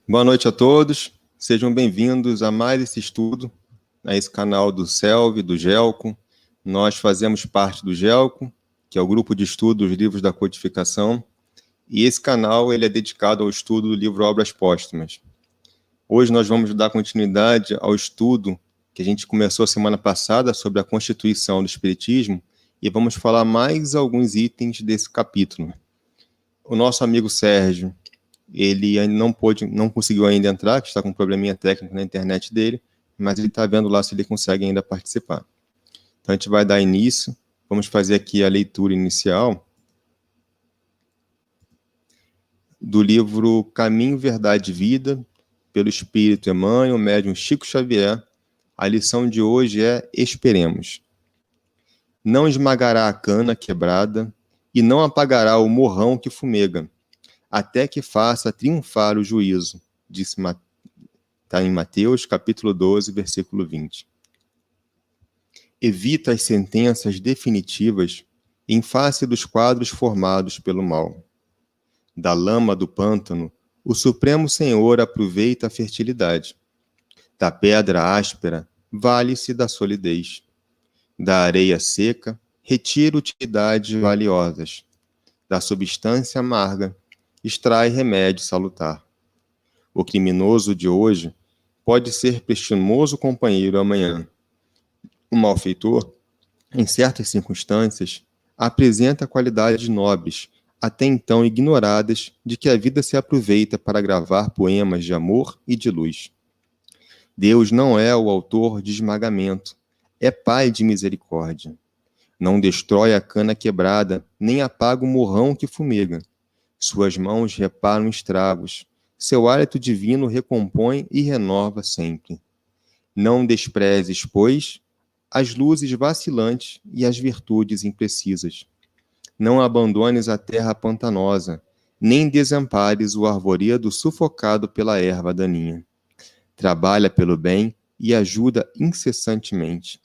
Boa noite a todos, sejam bem-vindos a mais esse estudo, a esse canal do CELV, do GELCO. Nós fazemos parte do GELCO, que é o grupo de estudo dos livros da codificação, e esse canal ele é dedicado ao estudo do livro Obras Póstumas. Hoje nós vamos dar continuidade ao estudo que a gente começou semana passada sobre a Constituição do Espiritismo, e vamos falar mais alguns itens desse capítulo. O nosso amigo Sérgio, ele ainda não conseguiu ainda entrar, que está com um probleminha técnico na internet dele, mas ele está vendo lá se ele consegue ainda participar. Então a gente vai dar início, vamos fazer aqui a leitura inicial do livro Caminho, Verdade e Vida, pelo Espírito Emmanuel, médium Chico Xavier. A lição de hoje é: esperemos. Não esmagará a cana quebrada e não apagará o morrão que fumega, até que faça triunfar o juízo, está em Mateus, capítulo 12, versículo 20. Evita as sentenças definitivas em face dos quadros formados pelo mal. Da lama do pântano, o Supremo Senhor aproveita a fertilidade. Da pedra áspera, vale-se da solidez. Da areia seca, retira utilidades valiosas. Da substância amarga, extrai remédio salutar. O criminoso de hoje pode ser prestimoso companheiro amanhã. O malfeitor, em certas circunstâncias, apresenta qualidades nobres, até então ignoradas, de que a vida se aproveita para gravar poemas de amor e de luz. Deus não é o autor de esmagamento, é Pai de misericórdia. Não destrói a cana quebrada, nem apaga o morrão que fumega. Suas mãos reparam estragos, seu hálito divino recompõe e renova sempre. Não desprezes, pois, as luzes vacilantes e as virtudes imprecisas. Não abandones a terra pantanosa, nem desampares o arvoredo sufocado pela erva daninha. Trabalha pelo bem e ajuda incessantemente.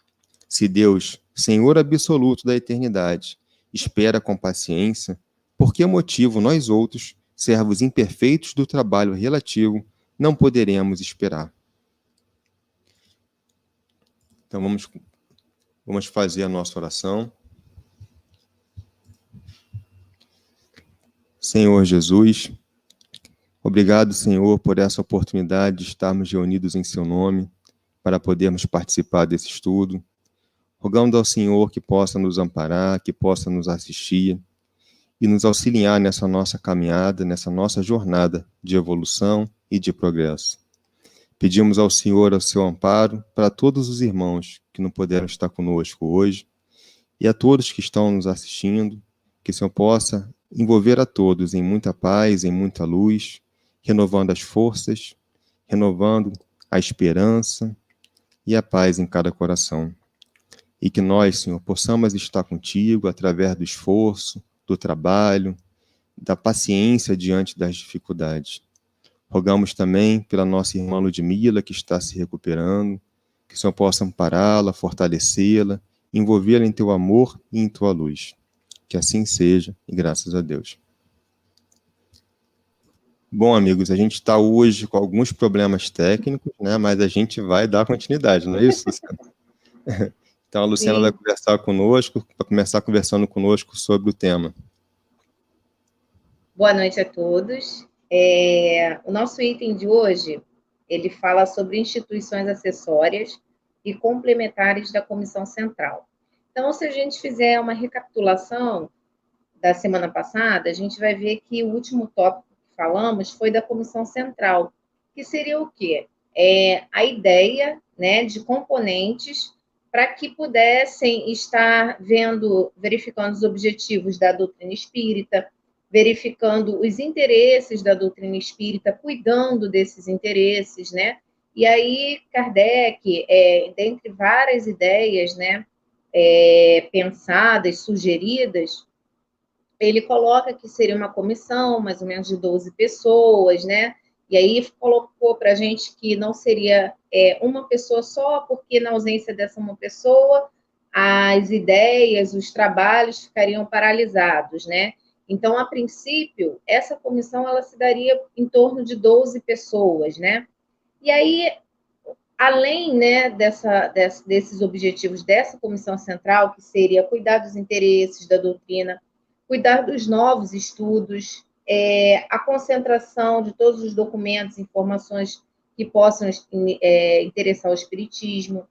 Se Deus, Senhor absoluto da eternidade, espera com paciência, por que motivo nós outros, servos imperfeitos do trabalho relativo, não poderemos esperar? Então vamos fazer a nossa oração. Senhor Jesus, obrigado, Senhor, por essa oportunidade de estarmos reunidos em seu nome, para podermos participar desse estudo. Rogando ao Senhor que possa nos amparar, que possa nos assistir, e nos auxiliar nessa nossa caminhada, nessa nossa jornada de evolução e de progresso. Pedimos ao Senhor o seu amparo para todos os irmãos que não puderam estar conosco hoje, e a todos que estão nos assistindo, que o Senhor possa envolver a todos em muita paz, em muita luz, renovando as forças, renovando a esperança e a paz em cada coração. E que nós, Senhor, possamos estar contigo através do esforço, do trabalho, da paciência diante das dificuldades. Rogamos também pela nossa irmã Ludmila, que está se recuperando, que o Senhor possa ampará-la, fortalecê-la, envolvê-la em teu amor e em tua luz. Que assim seja, e graças a Deus. Bom, amigos, a gente está hoje com alguns problemas técnicos, né, mas a gente vai dar continuidade, não é isso, Luciana? Então, a Luciana vai conversar conosco, vai começar conversando conosco sobre o tema. Boa noite a todos. O nosso item de hoje, ele fala sobre instituições acessórias e complementares da Comissão Central. Então, se a gente fizer uma recapitulação da semana passada, a gente vai ver que o último tópico que falamos foi da Comissão Central, que seria o quê? A ideia, né, de componentes para que pudessem estar verificando os objetivos da doutrina espírita, verificando os interesses da doutrina espírita, cuidando desses interesses, né? E aí, Kardec, dentre várias ideias, né, pensadas, sugeridas, ele coloca que seria uma comissão, mais ou menos de 12 pessoas, né? E aí colocou para a gente que não seria uma pessoa só, porque na ausência dessa uma pessoa, as ideias, os trabalhos ficariam paralisados, né? Então, a princípio, essa comissão ela se daria em torno de 12 pessoas, né? E aí, além, né, desses objetivos dessa comissão central, que seria cuidar dos interesses da doutrina, cuidar dos novos estudos, a concentração de todos os documentos, informações que possam interessar o espiritismo,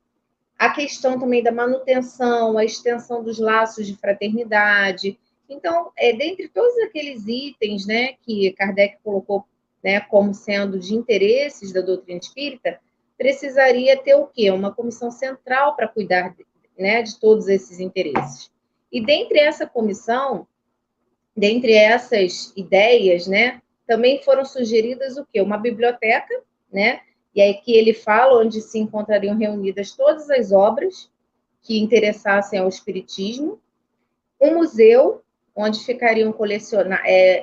a questão também da manutenção, a extensão dos laços de fraternidade. Então, dentre todos aqueles itens, né, que Kardec colocou, né, como sendo de interesses da doutrina espírita, precisaria ter o quê? Uma comissão central para cuidar, né, de todos esses interesses. E dentre essa comissão, dentre essas ideias, né, também foram sugeridas o quê? Uma biblioteca, né? E aí que ele fala onde se encontrariam reunidas todas as obras que interessassem ao espiritismo, um museu onde ficariam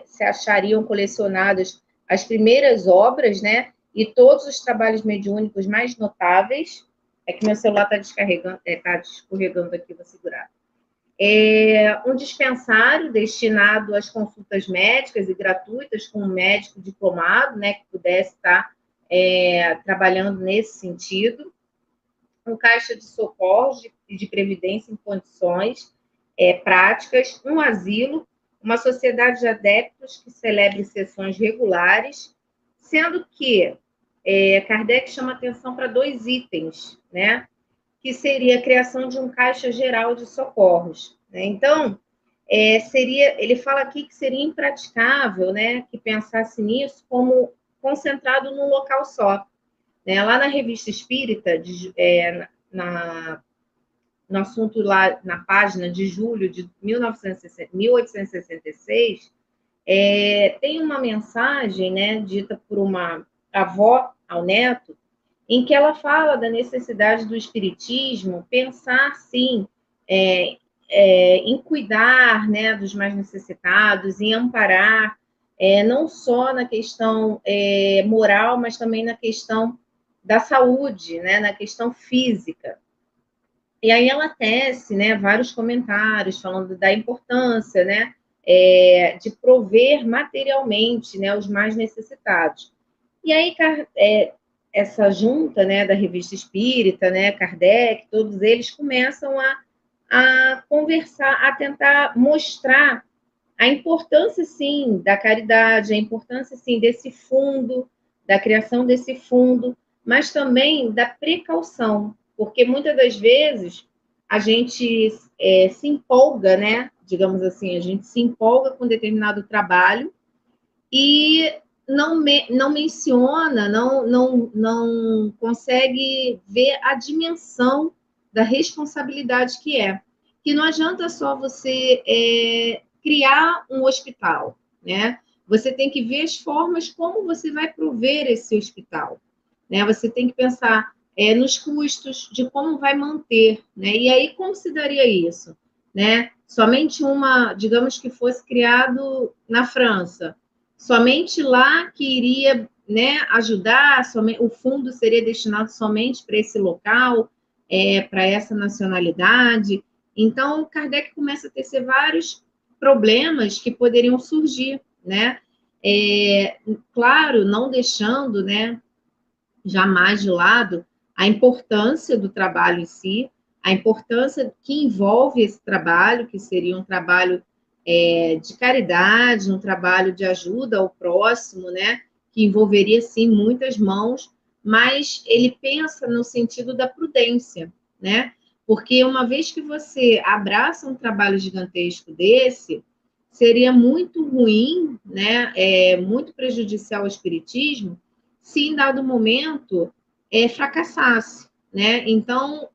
se achariam colecionadas as primeiras obras, né? E todos os trabalhos mediúnicos mais notáveis. É que meu celular está descarregando, está escorregando aqui, vou segurar. Um dispensário destinado às consultas médicas e gratuitas com um médico diplomado, né, que pudesse estar trabalhando nesse sentido, um caixa de socorros e de previdência em condições práticas, um asilo, uma sociedade de adeptos que celebre sessões regulares, sendo que Kardec chama atenção para 2 itens, né, que seria a criação de um caixa geral de socorros, né? Então, ele fala aqui que seria impraticável, né, que pensasse nisso como concentrado num local só, né? Lá na Revista Espírita, no assunto lá, na página de julho de 1866, tem uma mensagem, né, dita por uma avó ao neto, em que ela fala da necessidade do espiritismo pensar, sim, em cuidar, né, dos mais necessitados, em amparar, não só na questão moral, mas também na questão da saúde, né, na questão física. E aí ela tece, né, vários comentários falando da importância, né, de prover materialmente, né, os mais necessitados. E aí essa junta, né, da Revista Espírita, né, Kardec, todos eles começam a conversar, a tentar mostrar a importância, sim, da caridade, a importância, sim, desse fundo, da criação desse fundo, mas também da precaução, porque muitas das vezes a gente se empolga, né, digamos assim, a gente se empolga com determinado trabalho e não menciona, não consegue ver a dimensão da responsabilidade que é. Que não adianta só você criar um hospital, né? Você tem que ver as formas como você vai prover esse hospital, né? Você tem que pensar nos custos, de como vai manter, né? E aí, como se daria isso, né? Somente digamos que fosse criado na França, somente lá que iria, né, ajudar, o fundo seria destinado somente para esse local, para essa nacionalidade. Então, Kardec começa a tecer vários problemas que poderiam surgir, né? Claro, não deixando, né, jamais de lado a importância do trabalho em si, a importância que envolve esse trabalho, que seria um trabalho de caridade, um trabalho de ajuda ao próximo, né? Que envolveria, sim, muitas mãos, mas ele pensa no sentido da prudência, né? Porque uma vez que você abraça um trabalho gigantesco desse, seria muito ruim, né? Muito prejudicial ao espiritismo, se em dado momento fracassasse, né? Então,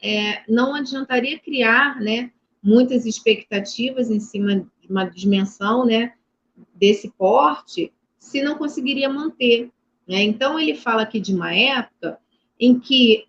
não adiantaria criar, né, muitas expectativas em cima de uma dimensão, né, desse porte, se não conseguiria manter, né? Então, ele fala aqui de uma época em que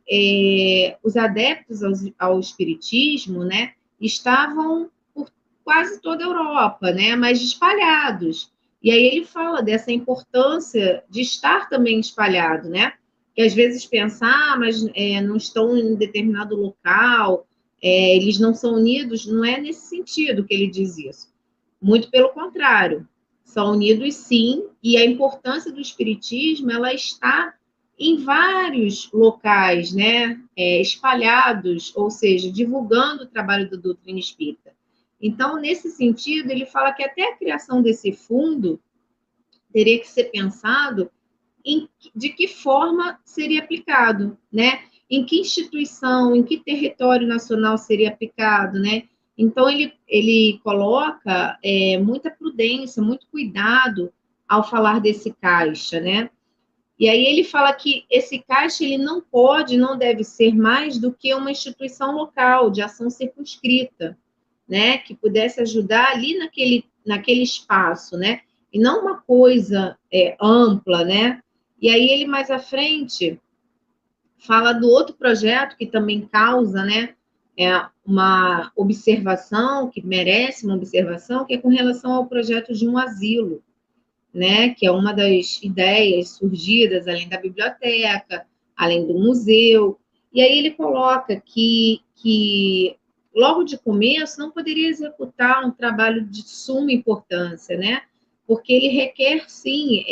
os adeptos ao espiritismo, né, estavam por quase toda a Europa, né, mas espalhados. E aí ele fala dessa importância de estar também espalhado, né? Que às vezes pensar, mas não estão em determinado local, eles não são unidos, não é nesse sentido que ele diz isso. Muito pelo contrário, são unidos sim, e a importância do espiritismo, ela está em vários locais, né, espalhados, ou seja, divulgando o trabalho da doutrina espírita. Então, nesse sentido, ele fala que até a criação desse fundo teria que ser pensado de que forma seria aplicado, né? Em que instituição, em que território nacional seria aplicado, né? Então, ele coloca muita prudência, muito cuidado ao falar desse caixa, né? E aí ele fala que esse caixa ele não pode, não deve ser mais do que uma instituição local, de ação circunscrita, né? Que pudesse ajudar ali naquele espaço, né? E não uma coisa ampla, né? E aí ele mais à frente fala do outro projeto que também causa, né? Uma observação, que merece uma observação, que é com relação ao projeto de um asilo, né, que é uma das ideias surgidas, além da biblioteca, além do museu. E aí ele coloca que logo de começo, não poderia executar um trabalho de suma importância, né? Porque ele requer, sim,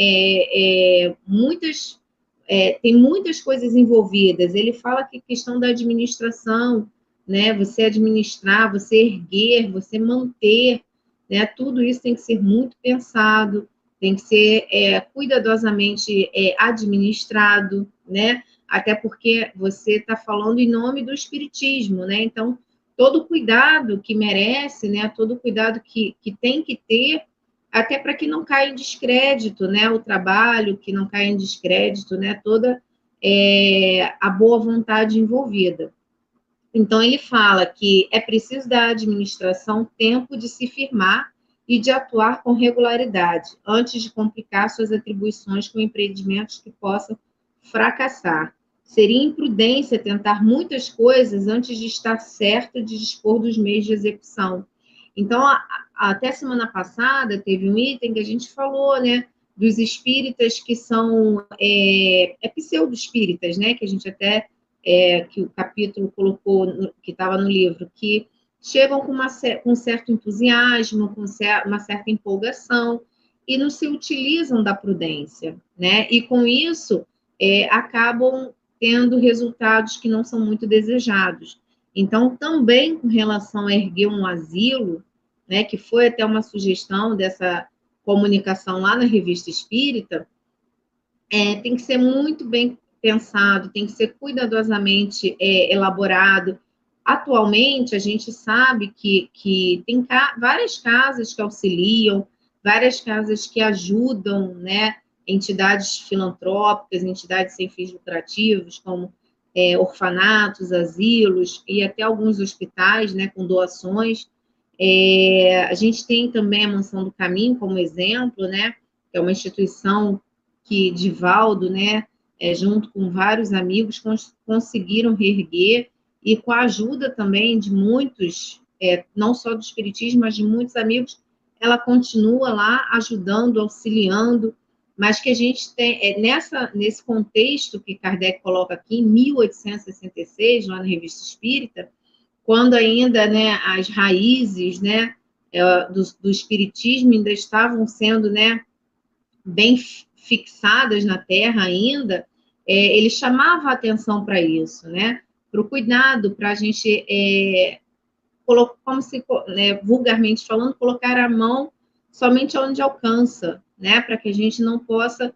tem muitas coisas envolvidas. Ele fala que a questão da administração, né? Você administrar, você erguer, você manter, né? Tudo isso tem que ser muito pensado, tem que ser cuidadosamente administrado, né? Até porque você está falando em nome do espiritismo, né? Então, todo cuidado que merece, né? Todo cuidado que tem que ter, até para que não caia em descrédito, né? O trabalho, que não caia em descrédito, né? Toda a boa vontade envolvida. Então, ele fala que é preciso da administração tempo de se firmar e de atuar com regularidade, antes de complicar suas atribuições com empreendimentos que possam fracassar. Seria imprudência tentar muitas coisas antes de estar certo de dispor dos meios de execução. Então, até semana passada, teve um item que a gente falou, né, dos espíritas que são pseudo-espíritas, né, que a gente até que o capítulo colocou, que estava no livro, que chegam com um certo entusiasmo, com uma certa empolgação, e não se utilizam da prudência, né? E com isso, acabam tendo resultados que não são muito desejados. Então, também com relação a erguer um asilo, né, que foi até uma sugestão dessa comunicação lá na Revista Espírita, tem que ser muito bem pensado, tem que ser cuidadosamente elaborado. Atualmente, a gente sabe que tem várias casas que auxiliam, várias casas que ajudam, né, entidades filantrópicas, entidades sem fins lucrativos, como orfanatos, asilos e até alguns hospitais, né, com doações. A gente tem também a Mansão do Caminho como exemplo, né, que é uma instituição que Divaldo, né, junto com vários amigos, conseguiram reerguer, e com a ajuda também de muitos, não só do Espiritismo, mas de muitos amigos, ela continua lá ajudando, auxiliando, mas que a gente tem, nesse contexto que Kardec coloca aqui, em 1866, lá na Revista Espírita, quando ainda, né, as raízes, né, do Espiritismo ainda estavam sendo, né, bem fixadas na Terra ainda, ele chamava a atenção para isso, né? Para o cuidado, para a gente, como se, né, vulgarmente falando, colocar a mão somente onde alcança, né? Para que a gente não possa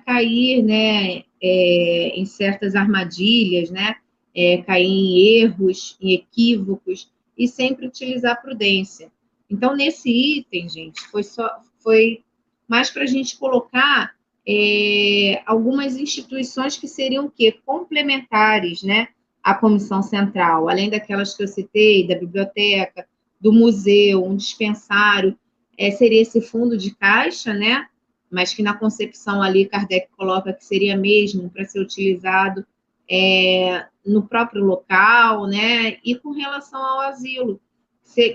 cair, né, em certas armadilhas, né? Cair em erros, em equívocos, e sempre utilizar a prudência. Então, nesse item, gente, foi mais para a gente colocar algumas instituições que seriam o quê? Complementares, né, à comissão central, além daquelas que eu citei, da biblioteca, do museu, um dispensário, seria esse fundo de caixa, né, mas que na concepção ali Kardec coloca que seria mesmo para ser utilizado no próprio local, né, e com relação ao asilo,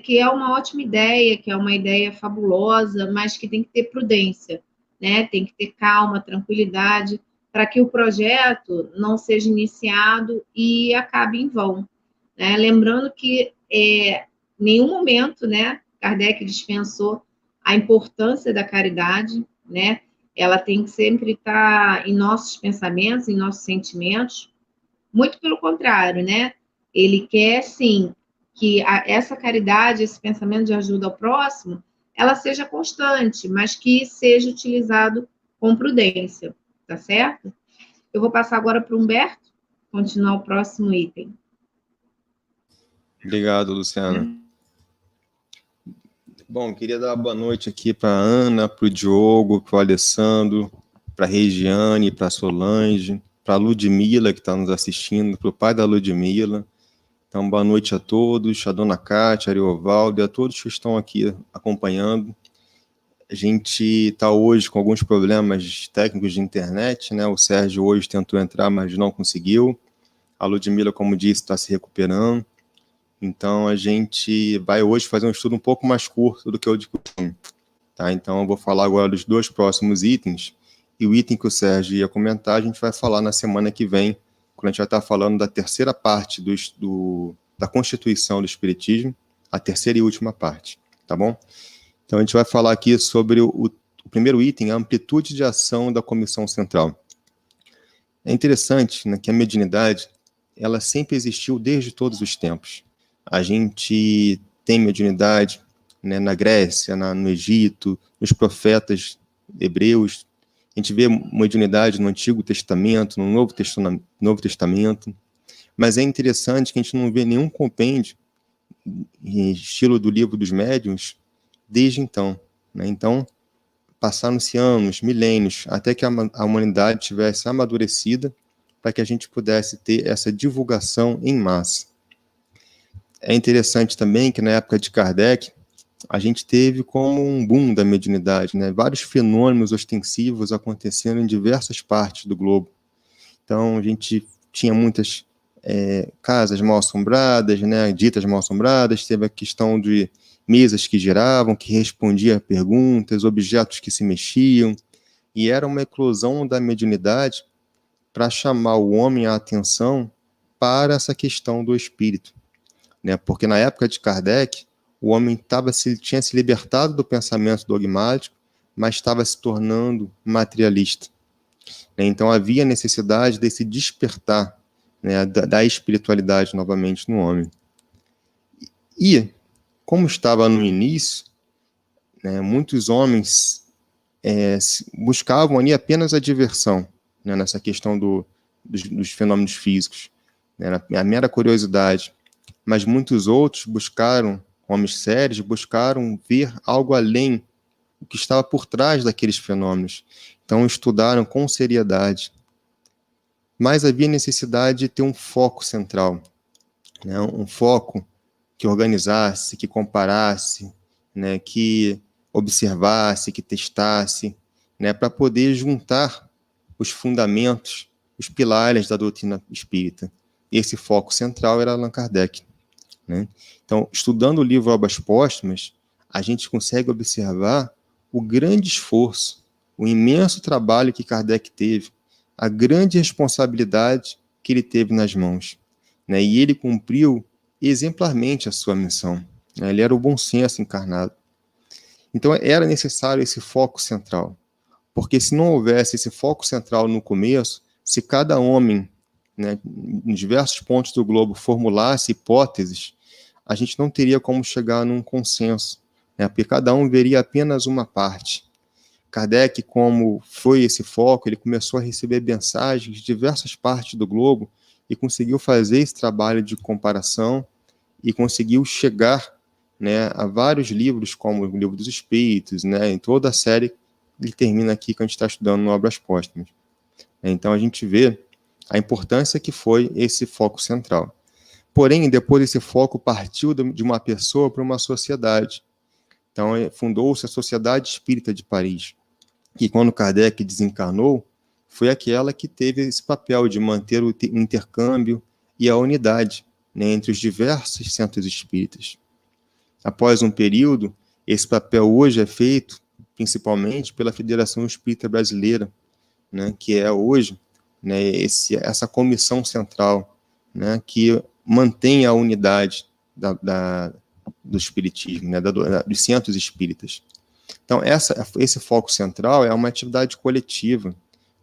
que é uma ótima ideia, que é uma ideia fabulosa, mas que tem que ter prudência, né? Tem que ter calma, tranquilidade, para que o projeto não seja iniciado e acabe em vão, né? Lembrando que em nenhum momento, né, Kardec dispensou a importância da caridade, né? Ela tem que sempre estar em nossos pensamentos, em nossos sentimentos. Muito pelo contrário, né? Ele quer, sim, que essa caridade, esse pensamento de ajuda ao próximo, ela seja constante, mas que seja utilizado com prudência, tá certo? Eu vou passar agora para o Humberto, continuar o próximo item. Obrigado, Luciana. Bom, queria dar uma boa noite aqui para a Ana, para o Diogo, para o Alessandro, para a Regiane, para a Solange, para a Ludmila, que está nos assistindo, para o pai da Ludmila. Então, boa noite a todos, a dona Cátia, a Ariovaldo e a todos que estão aqui acompanhando. A gente está hoje com alguns problemas técnicos de internet, né? O Sérgio hoje tentou entrar, mas não conseguiu. A Ludmila, como disse, está se recuperando. Então, a gente vai hoje fazer um estudo um pouco mais curto do que o de costume. Tá? Então, eu vou falar agora dos 2 próximos itens. E o item que o Sérgio ia comentar, a gente vai falar na semana que vem, quando a gente vai estar falando da terceira parte da Constituição do Espiritismo, a terceira e última parte. Tá bom? Então, a gente vai falar aqui sobre o primeiro item, a amplitude de ação da Comissão Central. É interessante, né, que a mediunidade, ela sempre existiu desde todos os tempos. A gente tem mediunidade, né, na Grécia, no Egito, nos profetas hebreus. A gente vê mediunidade no Antigo Testamento, no Novo Testamento. Mas é interessante que a gente não vê nenhum compêndio, em estilo do Livro dos Médiuns, desde então. Né? Então, passaram-se anos, milênios, até que a humanidade tivesse amadurecida para que a gente pudesse ter essa divulgação em massa. É interessante também que na época de Kardec, a gente teve como um boom da mediunidade, né? Vários fenômenos ostensivos acontecendo em diversas partes do globo. Então, a gente tinha muitas casas mal-assombradas, né? Ditas mal-assombradas, teve a questão de mesas que giravam, que respondiam a perguntas, objetos que se mexiam, e era uma eclosão da mediunidade para chamar o homem a atenção para essa questão do espírito. Né? Porque na época de Kardec, o homem tinha se libertado do pensamento dogmático, mas estava se tornando materialista. Né? Então havia necessidade desse despertar, né, da espiritualidade novamente no homem. E, como estava no início, né, muitos homens buscavam ali apenas a diversão, né, nessa questão dos fenômenos físicos, né, a mera curiosidade. Mas muitos outros homens sérios, buscaram ver algo além, o que estava por trás daqueles fenômenos. Então, estudaram com seriedade. Mas havia necessidade de ter um foco central, né? Um foco que organizasse, que comparasse, né? Que observasse, que testasse, né? Para poder juntar os fundamentos, os pilares da doutrina espírita. E esse foco central era Allan Kardec. Né? Então, estudando o livro Obras Póstumas, a gente consegue observar o grande esforço, o imenso trabalho que Kardec teve, a grande responsabilidade que ele teve nas mãos. Né? E ele cumpriu exemplarmente a sua missão. Né? Ele era o bom senso encarnado. Então, era necessário esse foco central. Porque se não houvesse esse foco central no começo, se cada homem, né, em diversos pontos do globo, formulasse hipóteses, a gente não teria como chegar num consenso, né, porque cada um veria apenas uma parte. Kardec, como foi esse foco, ele começou a receber mensagens de diversas partes do globo e conseguiu fazer esse trabalho de comparação e conseguiu chegar, né, a vários livros, como o Livro dos Espíritos, né, em toda a série ele termina aqui que a gente está estudando no Obras Póstumas. Então a gente vê a importância que foi esse foco central. Porém, depois esse foco partiu de uma pessoa para uma sociedade. Então, fundou-se a Sociedade Espírita de Paris, que quando Kardec desencarnou, foi aquela que teve esse papel de manter o intercâmbio e a unidade, né, entre os diversos centros espíritas. Após um período, esse papel hoje é feito principalmente pela Federação Espírita Brasileira, né, que é hoje, né, essa comissão central, né, que mantém a unidade do espiritismo, né, dos centros espíritas. Então, esse foco central é uma atividade coletiva,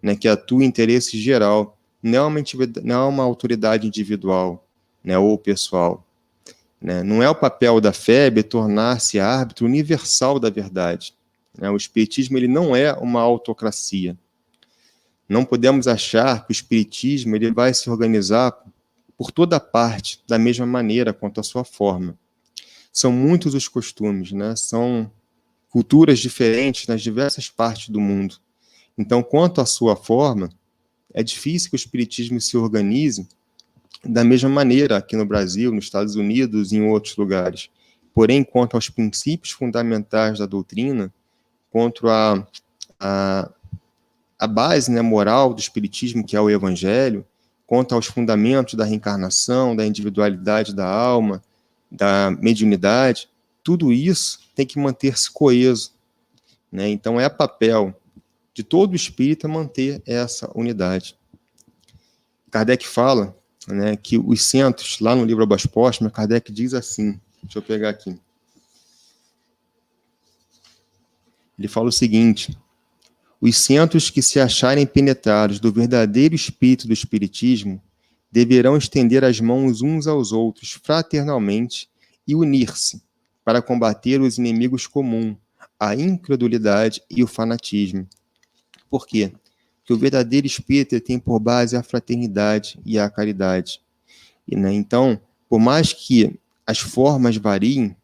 né, que atua em interesse geral, não é uma autoridade individual, né, ou pessoal. Né? Não é o papel da FEB tornar-se árbitro universal da verdade. Né? O espiritismo ele não é uma autocracia. Não podemos achar que o espiritismo ele vai se organizar por toda parte da mesma maneira quanto à sua forma. São muitos os costumes, né? São culturas diferentes nas diversas partes do mundo. Então, quanto à sua forma, é difícil que o espiritismo se organize da mesma maneira aqui no Brasil, nos Estados Unidos e em outros lugares. Porém, quanto aos princípios fundamentais da doutrina, quanto a base, né, moral do espiritismo, que é o evangelho, quanto aos fundamentos da reencarnação, da individualidade da alma, da mediunidade, tudo isso tem que manter-se coeso. Né? Então, é papel de todo espírita manter essa unidade. Kardec fala, né, que os centros, lá no livro Obras Póstumas, Kardec diz assim, deixa eu pegar aqui. Ele fala o seguinte: os centros que se acharem penetrados do verdadeiro espírito do espiritismo deverão estender as mãos uns aos outros fraternalmente e unir-se para combater os inimigos comuns, a incredulidade e o fanatismo. Por quê? Porque o verdadeiro espírito tem por base a fraternidade e a caridade. E, né, então, por mais que as formas variem,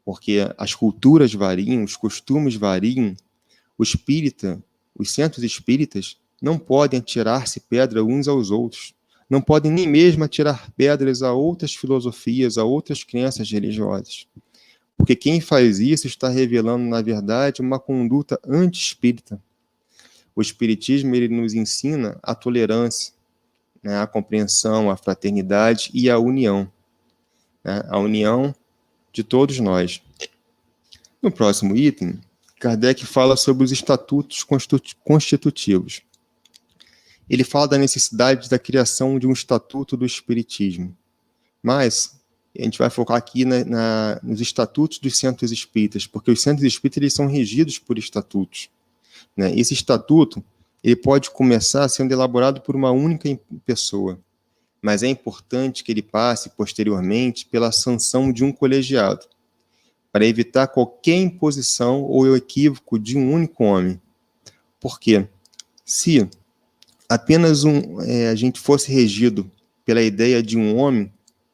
porque as culturas variam, os costumes variam, os centros espíritas não podem atirar-se pedra uns aos outros, não podem nem mesmo atirar pedras a outras filosofias, a outras crenças religiosas. Porque quem faz isso está revelando, na verdade, uma conduta anti-espírita. O espiritismo ele nos ensina a tolerância, né, a compreensão, a fraternidade e a união. Né, a união de todos nós. No próximo item, Kardec fala sobre os estatutos constitutivos. Ele fala da necessidade da criação de um estatuto do espiritismo. Mas a gente vai focar aqui nos estatutos dos centros espíritas, porque os centros espíritas eles são regidos por estatutos. Né? Esse estatuto ele pode começar sendo elaborado por uma única pessoa, mas é importante que ele passe posteriormente pela sanção de um colegiado, para evitar qualquer imposição ou equívoco de um único homem. Por quê? Se apenas a gente fosse regido pela ideia de um homem,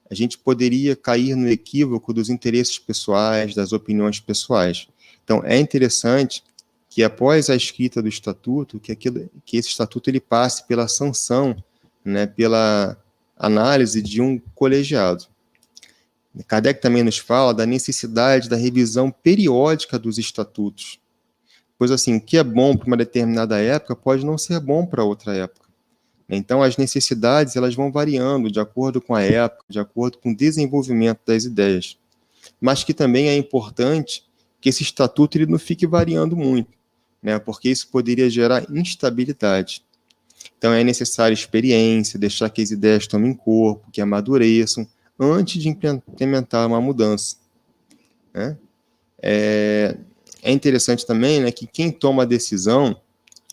a gente poderia cair no equívoco dos interesses pessoais, das opiniões pessoais. Então, é interessante que após a escrita do estatuto, que esse estatuto ele passe pela sanção, né, pela análise de um colegiado. Kardec também nos fala da necessidade da revisão periódica dos estatutos, pois assim, o que é bom para uma determinada época pode não ser bom para outra época. Então, as necessidades elas vão variando de acordo com a época, de acordo com o desenvolvimento das ideias, mas que também é importante que esse estatuto ele não fique variando muito, né, porque isso poderia gerar instabilidade. Então, é necessária experiência, deixar que as ideias tomem corpo, que amadureçam, antes de implementar uma mudança. Né? É interessante também, né, que quem toma a decisão,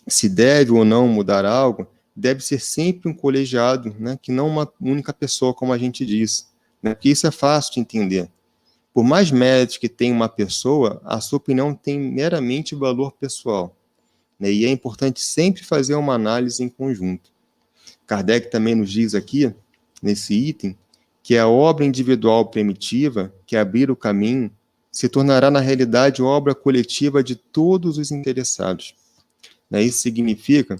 se deve ou não mudar algo, deve ser sempre um colegiado, né, que não uma única pessoa, como a gente diz. Né? Porque isso é fácil de entender. Por mais méritos que tenha uma pessoa, a sua opinião tem meramente valor pessoal. Né? E é importante sempre fazer uma análise em conjunto. Kardec também nos diz aqui, nesse item, que a obra individual primitiva, que abrir o caminho, se tornará na realidade obra coletiva de todos os interessados. Né? Isso significa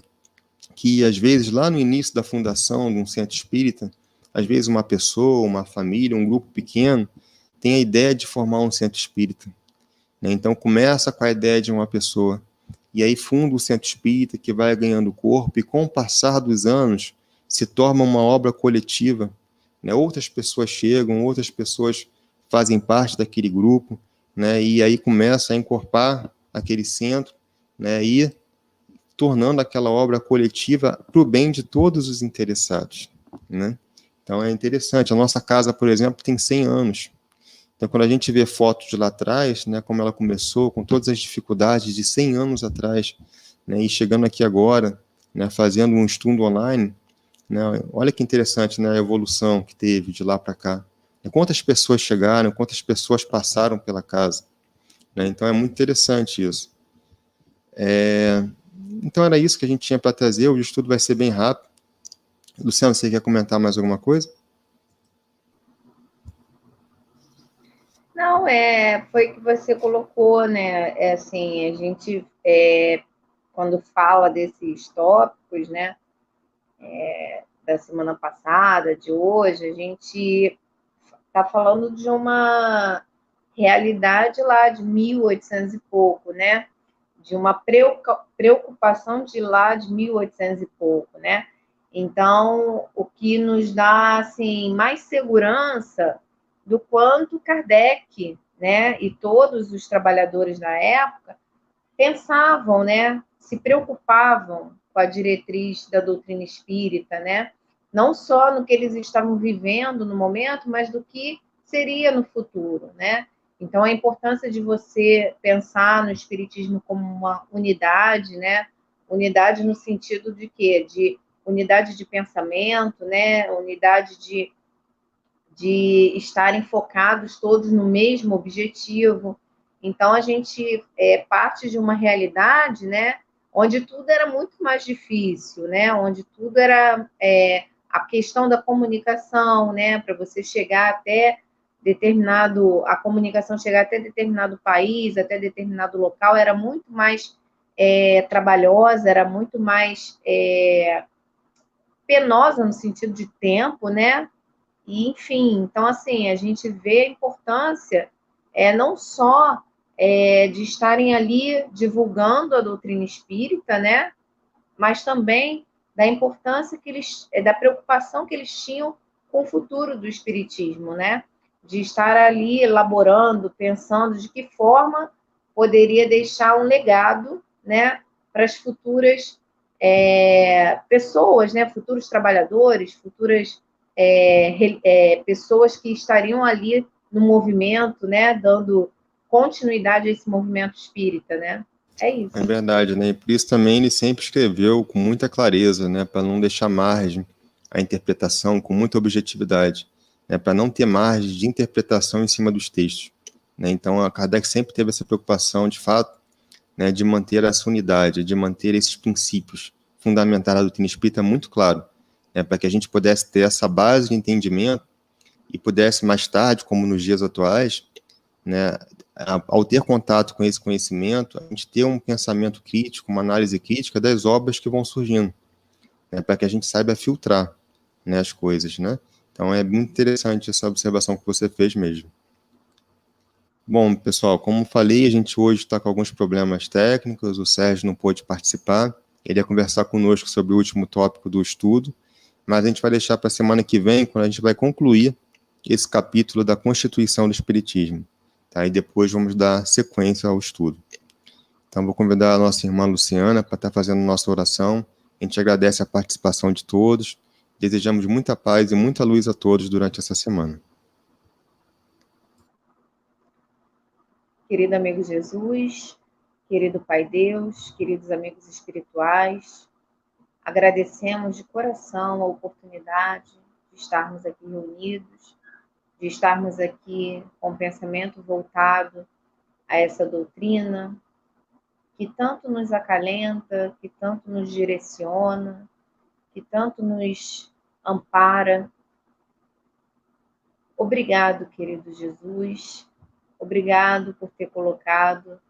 que, às vezes, lá no início da fundação de um centro espírita, às vezes uma pessoa, uma família, um grupo pequeno, tem a ideia de formar um centro espírita. Né? Então, começa com a ideia de uma pessoa, e aí funda o centro espírita, que vai ganhando corpo, e com o passar dos anos, se torna uma obra coletiva. Né? Outras pessoas chegam, outras pessoas fazem parte daquele grupo, né? E aí começa a encorpar aquele centro, né? E tornando aquela obra coletiva para o bem de todos os interessados. Né? Então é interessante. A nossa casa, por exemplo, tem 100 anos. Então, quando a gente vê fotos de lá atrás, né, como ela começou, com todas as dificuldades de 100 anos atrás, né, e chegando aqui agora, né, fazendo um estudo online, né, olha que interessante, né, a evolução que teve de lá para cá. Quantas pessoas chegaram, quantas pessoas passaram pela casa. Né, então, é muito interessante isso. Então, era isso que a gente tinha para trazer. O estudo vai ser bem rápido. Luciano, você quer comentar mais alguma coisa? Não, foi que você colocou, né? Assim, a gente, quando fala desses tópicos, né? Da semana passada, de hoje, a gente está falando de uma realidade lá de 1800 e pouco, né? De uma preocupação de lá de 1800 e pouco, né? Então, o que nos dá assim mais segurança do quanto Kardec, né, e todos os trabalhadores da época pensavam, né, se preocupavam com a diretriz da doutrina espírita, né? Não só no que eles estavam vivendo no momento, mas do que seria no futuro, né? Então, a importância de você pensar no espiritismo como uma unidade, né? Unidade no sentido de quê? De unidade de pensamento, né? Unidade de estarem focados todos no mesmo objetivo. Então, a gente parte de uma realidade, né, onde tudo era muito mais difícil, né, onde tudo era a questão da comunicação, né, para você chegar até a comunicação chegar até determinado país, até determinado local, era muito mais trabalhosa, era muito mais penosa no sentido de tempo, né, e, enfim, então, assim, a gente vê a importância não só de estarem ali divulgando a doutrina espírita, né? Mas também da importância que eles, da preocupação que eles tinham com o futuro do espiritismo, né? De estar ali elaborando, pensando de que forma poderia deixar um legado, né? Para as futuras pessoas, né? Futuros trabalhadores, futuras pessoas que estariam ali no movimento, né, dando continuidade a esse movimento espírita, né? É É isso. verdade, né? E por isso também ele sempre escreveu com muita clareza, né? Para não deixar margem à interpretação, com muita objetividade, né? Para não ter margem de interpretação em cima dos textos. Né? Então, a Kardec sempre teve essa preocupação, de fato, né, de manter essa unidade, de manter esses princípios fundamentais da doutrina espírita muito claro, né? Para que a gente pudesse ter essa base de entendimento e pudesse mais tarde, como nos dias atuais, né, ao ter contato com esse conhecimento, a gente ter um pensamento crítico, uma análise crítica das obras que vão surgindo, né, para que a gente saiba filtrar, né, as coisas, né? Então é muito interessante essa observação que você fez mesmo. Bom, pessoal, como falei, a gente hoje está com alguns problemas técnicos, o Sérgio não pôde participar, ele ia conversar conosco sobre o último tópico do estudo, mas a gente vai deixar para a semana que vem, quando a gente vai concluir esse capítulo da Constituição do Espiritismo. Tá? E depois vamos dar sequência ao estudo. Então, vou convidar a nossa irmã Luciana para estar fazendo nossa oração. A gente agradece a participação de todos. Desejamos muita paz e muita luz a todos durante essa semana. Querido amigo Jesus, querido Pai Deus, queridos amigos espirituais, agradecemos de coração a oportunidade de estarmos aqui reunidos, de estarmos aqui com o pensamento voltado a essa doutrina que tanto nos acalenta, que tanto nos direciona, que tanto nos ampara. Obrigado, querido Jesus. Obrigado por ter colocado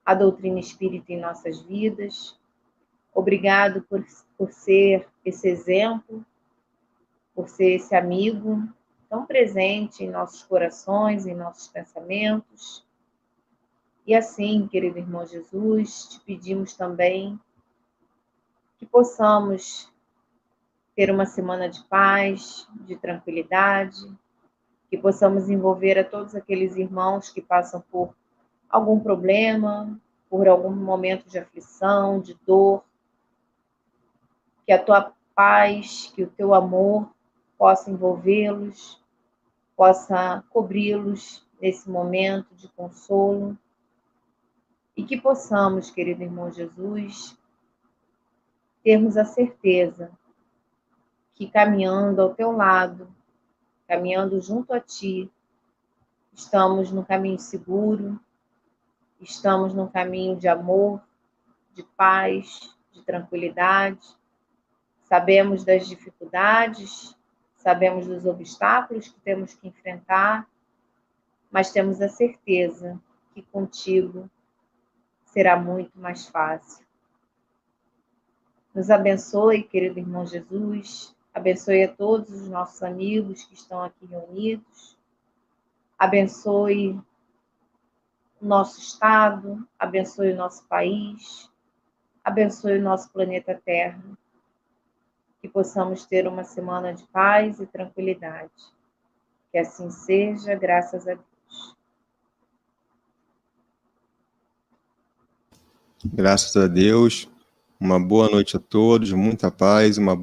a doutrina espírita em nossas vidas. Obrigado por ser esse exemplo, por ser esse amigo tão presente em nossos corações, em nossos pensamentos. E assim, querido irmão Jesus, te pedimos também que possamos ter uma semana de paz, de tranquilidade, que possamos envolver a todos aqueles irmãos que passam por algum problema, por algum momento de aflição, de dor, que a tua paz, que o teu amor possa envolvê-los, possa cobri-los nesse momento de consolo e que possamos, querido irmão Jesus, termos a certeza que caminhando ao teu lado, caminhando junto a ti, estamos no caminho seguro, estamos num caminho de amor, de paz, de tranquilidade. Sabemos das dificuldades, sabemos dos obstáculos que temos que enfrentar, mas temos a certeza que contigo será muito mais fácil. Nos abençoe, querido irmão Jesus, abençoe a todos os nossos amigos que estão aqui reunidos, abençoe o nosso estado, abençoe o nosso país, abençoe o nosso planeta Terra, que possamos ter uma semana de paz e tranquilidade. Que assim seja, graças a Deus. Graças a Deus. Uma boa noite a todos, muita paz, uma